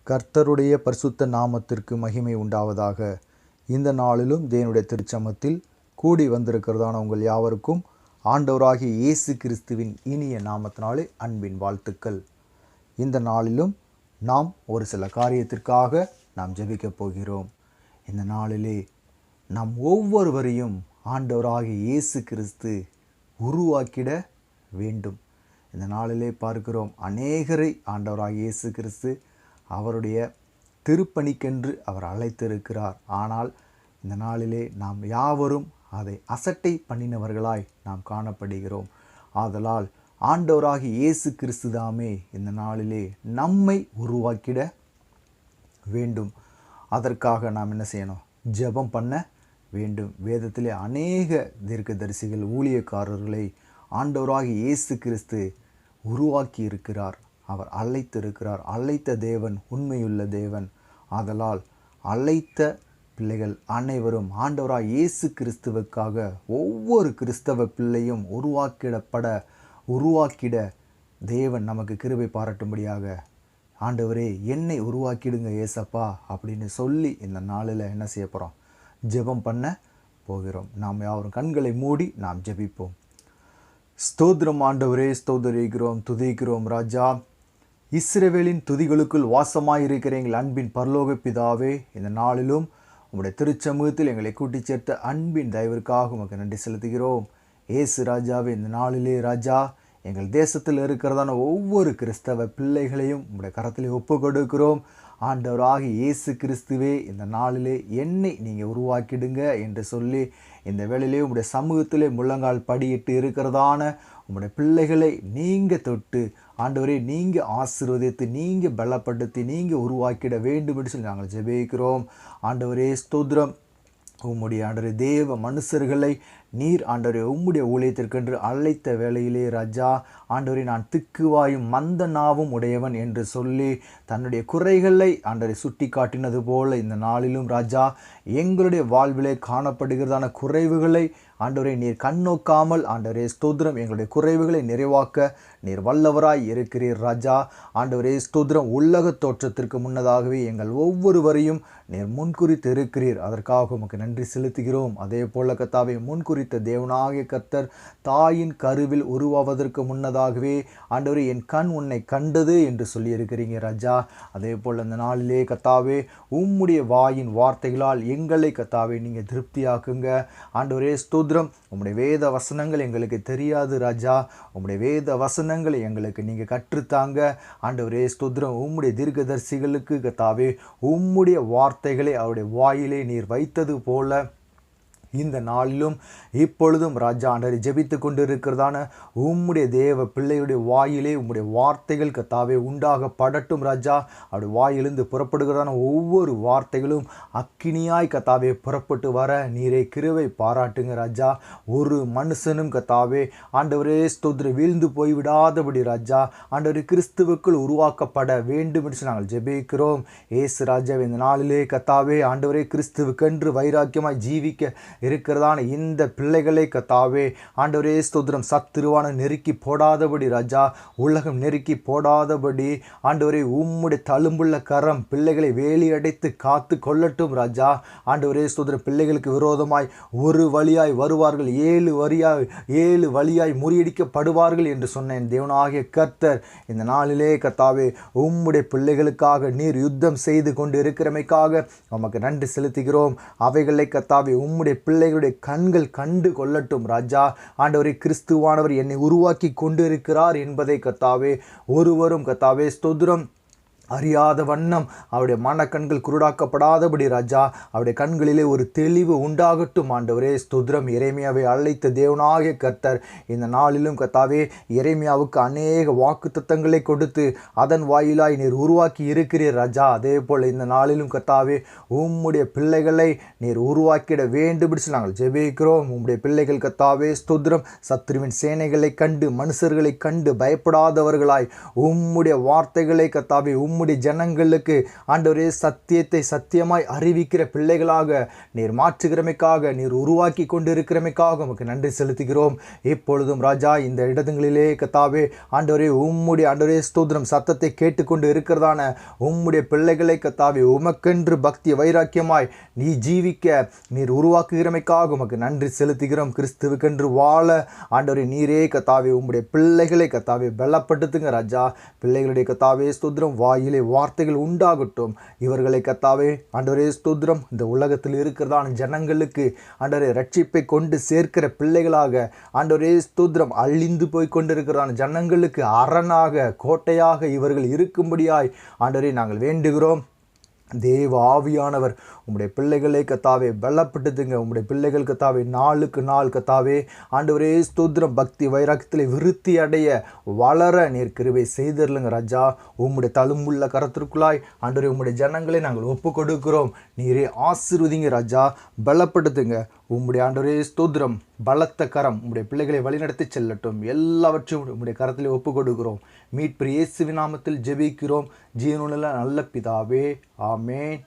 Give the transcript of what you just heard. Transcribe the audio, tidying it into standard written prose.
கர்த்தருடைய பரிசுத்த நாமத்திற்கு மகிமை உண்டாவதாக. இந்த நாளிலும் தேவனுடைய திருச்சமத்தில் கூடி வந்திருக்கிறதான உங்கள் யாவருக்கும் ஆண்டவராகிய இயேசு கிறிஸ்துவின் இனிய நாமத்தினாலே அன்பின் வாழ்த்துக்கள். இந்த நாளிலும் நாம் ஒரு சில காரியத்திற்காக நாம் ஜெபிக்கப் போகிறோம். இந்த நாளிலே நாம் ஒவ்வொருவரையும் ஆண்டவராகிய இயேசு கிறிஸ்து உருவாக்கிட வேண்டும். இந்த நாளிலே பார்க்கிறோம், அநேகரை ஆண்டவராகிய இயேசு கிறிஸ்து அவருடைய திருப்பணிக்கென்று அவர் அழைத்திருக்கிறார். ஆனால் இந்த நாளிலே நாம் யாவரும் அதை அசட்டை பண்ணினவர்களாய் நாம் காணப்படுகிறோம். ஆதலால் ஆண்டவராகிய இயேசு கிறிஸ்து தாமே இந்த நாளிலே நம்மை உருவாக்கிட வேண்டும். அதற்காக நாம் என்ன செய்யணும்? ஜெபம் பண்ண வேண்டும். வேதத்திலே அநேக தீர்க்கதரிசிகள், ஊழியக்காரர்களை ஆண்டவராகிய இயேசு கிறிஸ்து உருவாக்கி இருக்கிறார். அவர் அழைத்திருக்கிறார். அழைத்த தேவன் உண்மையுள்ள தேவன். ஆதலால் அழைத்த பிள்ளைகள் அனைவரும் ஆண்டவராய் இயேசு கிறிஸ்துவுக்காக ஒவ்வொரு கிறிஸ்தவ பிள்ளையும் உருவாக்கிட தேவன் நமக்கு கிருபை பாராட்டும்படியாக, ஆண்டவரே என்னை உருவாக்கிடுங்க ஏசப்பா அப்படின்னு சொல்லி இந்த நாளில் என்ன செய்ய போகிறோம்? ஜெபம் பண்ண போகிறோம். நாம் யாவரும் கண்களை மூடி நாம் ஜெபிப்போம். ஸ்தோத்திரம் ஆண்டவரே, ஸ்தோதரிக்கிறோம், துதிக்கிறோம் ராஜா. இஸ்ரவேலின் துதிகளுக்குள் வாசமாயிருக்கிற எங்கள் அன்பின் பரலோக பிதாவே, இந்த நாளிலும் உம்முடைய திருச்சமூகத்தில் எங்களை கூட்டிச் சேர்த்த அன்பின் தயவிற்காக உமக்கு நன்றி செலுத்துகிறோம். ஏசு ராஜாவே, இந்த நாளிலே ராஜா எங்கள் தேசத்தில் இருக்கிறதான ஒவ்வொரு கிறிஸ்தவ பிள்ளைகளையும் உம்முடைய கரத்திலே ஒப்பு கொடுக்கிறோம். ஆண்டவராகிய இயேசு கிறிஸ்துவே, இந்த நாளிலே என்னை நீங்கள் உருவாக்கிடுங்க என்று சொல்லி இந்த வேளையிலே உம்முடைய சமூகத்திலே முழங்கால் படியிட்டு இருக்கிறதான உம்முடைய பிள்ளைகளை நீங்கள் தொட்டு ஆண்டவரே நீங்கள் ஆசீர்வதித்து, நீங்கள் பலப்படுத்தி, நீங்கள் உருவாக்கிட வேண்டும் என்று சொல்லி நாங்கள் ஜெபிக்கிறோம். ஆண்டவரே ஸ்தோத்திரம். உம்முடைய ஆண்டவரே தேவ மனுஷர்களை நீர் ஆண்டவரே உம்முடைய ஊழியத்திற்கென்று அழைத்த வேளையிலே ராஜா, ஆண்டவரே நான் திக்குவாயும் மந்த நாவும் உடையவன் என்று சொல்லி தன்னுடைய குறைகளை ஆண்டவரை சுட்டி காட்டினது போல இந்த நாளிலும் ராஜா எங்களுடைய வாழ்விலே காணப்படுகிறதான குறைவுகளை ஆண்டவரே நீர் கண்ணோக்காமல் ஆண்டவரே ஸ்தோத்திரம் எங்களுடைய குறைவுகளை நிறைவாக்க நீர் வல்லவராய் இருக்கிறீர் ராஜா. ஆண்டவரே ஸ்தோத்திரம், உலக தோற்றத்திற்கு முன்னதாகவே எங்கள் ஒவ்வொருவரையும் நீர் முன்குறித்து இருக்கிறீர். அதற்காக உமக்கு நன்றி செலுத்துகிறோம். அதே போல கர்த்தாவே, முன்குறித்த தேவனாகிய கர்த்தர் தாயின் கருவில் உருவாவதற்கு முன்னதாகவே ஆண்டவரே என் கண் உன்னை கண்டது என்று சொல்லியிருக்கிறீங்க ராஜா. அதே போல் இந்த நாளிலே கர்த்தாவே உம்முடைய வாயின் வார்த்தைகளால் எங்களை கர்த்தாவே நீங்கள் திருப்தியாக்குங்க. ஆண்டவரே ஸ்தோத்திரம், உம்முடைய வேத வசனங்கள் எங்களுக்கு தெரியாது ராஜா. உம்முடைய வேத வசனங்களை எங்களுக்கு நீங்கள் கற்றுத்தாங்க. ஆண்டவரே ஸ்தோத்திரம், உம்முடைய தீர்க்கதரிசிகளுக்கு கர்த்தாவே உம்முடைய வார்த்தைகளை அவருடைய வாயிலே நீர் வைத்தது போல இந்த நாளிலும் இப்பொழுதும் ராஜா ஆண்டவரை ஜெபித்து கொண்டு இருக்கிறதான உம்முடைய தேவ பிள்ளையுடைய வாயிலே உம்முடைய வார்த்தைகள் கர்த்தாவே உண்டாகப்படட்டும் ராஜா. அவருடைய வாயிலிருந்து புறப்படுகிறதான ஒவ்வொரு வார்த்தைகளும் அக்கினியாய் கர்த்தாவே புறப்பட்டு வர நீரே கிருபை பாராட்டுங்க ராஜா. ஒரு மனுஷனும் கர்த்தாவே ஆண்டவரே ஸ்தோத்திர வீழ்ந்து போய்விடாதபடி ராஜா ஆண்டவரே கிறிஸ்துவுக்குள் உருவாக்கப்பட வேண்டும் என்று நாங்கள் ஜெபிக்கிறோம். ஏசு ராஜா, இந்த நாளிலே கர்த்தாவே ஆண்டவரே கிறிஸ்துவுக்கென்று வைராக்கியமாய் ஜீவிக்க இருக்கிறதான இந்த பிள்ளைகளை கர்த்தாவே ஆண்டவரே ஸ்தோத்திரம் சத்துருவான நெருக்கி போடாதபடி ராஜா, உலகம் நெருக்கி போடாதபடி ஆண்டவரே உம்முடைய தழும்புள்ள கரம் பிள்ளைகளை வேலி அடைத்து காத்து கொள்ளட்டும் ராஜா. ஆண்டவரே ஸ்தோத்திரம், பிள்ளைகளுக்கு விரோதமாய் ஒரு வழியாய் வருவார்கள், ஏழு வழியாய் முறியடிக்கப்படுவார்கள் என்று சொன்ன என் தேவனாகிய கர்த்தர், இந்த நாளிலே கர்த்தாவே உம்முடைய பிள்ளைகளுக்காக நீர் யுத்தம் செய்து கொண்டு இருக்கிறமைக்காக உமக்கு நன்றி செலுத்துகிறோம். அவைகளை கர்த்தாவே உம்முடைய பிள்ளைகளுடைய கண்கள் கண்டு கொள்ளட்டும் ராஜா. ஆண்டவரே கிறிஸ்துவானவர் என்னை உருவாக்கி கொண்டு இருக்கிறார் என்பதை கர்த்தாவே ஒருவரும் கர்த்தாவே ஸ்தோத்திரம் அறியாத வண்ணம் அவருடைய மனக்கண்கள் குருடாக்கப்படாதபடி ராஜா அவருடைய கண்களிலே ஒரு தெளிவு உண்டாகட்டும். ஆண்டவரே ஸ்தோத்திரம். எரேமியாவை அழைத்த தேவனாகிய கர்த்தர் இந்த நாளிலும் கர்த்தாவே எரேமியாவுக்கு அநேக வாக்குத்தத்தங்களை கொடுத்து அதன் வாயிலாய் நீர் உருவாக்கி இருக்கிறீர் ராஜா. அதே போல் இந்த நாளிலும் கர்த்தாவே உம்முடைய பிள்ளைகளை நீர் உருவாக்கிட வேண்டும் என்று நாங்கள் ஜெபிக்கிறோம். உம்முடைய பிள்ளைகள் கர்த்தாவே ஸ்தோத்திரம் சத்துருவின் சேனைகளை கண்டு மனுஷர்களை கண்டு பயப்படாதவர்களாய் உம்முடைய வார்த்தைகளை கர்த்தாவே உம்முடைய ஜனங்களுக்கு ஆண்டவரே சத்தியத்தை சத்தியமாய் அறிவிக்கிற பிள்ளைகளாக நீர் மாற்றுகிறமைக்காக, நீர் உருவாக்கி கொண்டு இருக்கிறமைக்காக உமக்கு நன்றி செலுத்துகிறோம். இப்பொழுதும் ராஜா இந்த இடத்துங்களிலே கத்தாவே ஆண்டவரே உம்முடைய ஆண்டவரே ஸ்தோத்திரம் சத்தத்தை கேட்டுக்கொண்டு இருக்கிறதான உம்முடைய பிள்ளைகளை கத்தாவே உமக்கென்று பக்தி வைராக்கியமாய் நீ ஜீவிக்க நீர் உருவாக்குகிறமைக்காக உமக்கு நன்றி செலுத்துகிறோம். கிறிஸ்துவுக்கென்று வாழ ஆண்டவரே நீரே கத்தாவே உம்முடைய பிள்ளைகளை கத்தாவே பலப்படுத்துங்க ராஜா. பிள்ளைகளுடைய கத்தாவே ஸ்தோத்திரம் வாயிலே வார்த்தைகள் உண்டாகட்டும். இவர்களை கத்தாவே ஆண்டவரே ஸ்தோத்திரம் இந்த உலகத்தில் இருக்கிறதான ஜனங்களுக்கு ஆண்டவரே ரட்சிப்பை கொண்டு சேர்க்கிற பிள்ளைகளாக ஆண்டவரே ஸ்தோத்திரம் அழிந்து போய் கொண்டிருக்கிறதான ஜனங்களுக்கு அரணாக கோட்டையாக இவர்கள் இருக்கும்படியாய் ஆண்டவரே நாங்கள் வேண்டுகிறோம். தேவ ஆவியானவர் உம்முடைய பிள்ளைகளை கத்தாவே பலப்படுத்துங்க. உம்முடைய பிள்ளைகள் கத்தாவே நாளுக்கு நாள் கத்தாவே ஆண்டவரே ஸ்தோத்திரம் பக்தி வைராக்கியத்தில் விருத்தி அடைய வளர நீர் கிருபை செய்திருங்க ராஜா. உம்முடைய தழும்புள்ள கரத்திற்குள்ளாய் ஆண்டவரே உம்முடைய ஜனங்களை நாங்கள் ஒப்பு கொடுக்கிறோம். நீரே ஆசீர்வதிங்க ராஜா, பலப்படுத்துங்க. உம்முடைய ஆண்டவரே ஸ்தோத்திரம் பலத்த கரம் உம்முடைய பிள்ளைகளை வழிநடத்தி செல்லட்டும். எல்லாவற்றையும் உம்முடைய கரத்திலே ஒப்பு கொடுக்கிறோம். மீட்பர் இயேசுவின் நாமத்தில் ஜெபிக்கிறோம் ஜீவனுள்ள நல்ல பிதாவே, ஆமென்.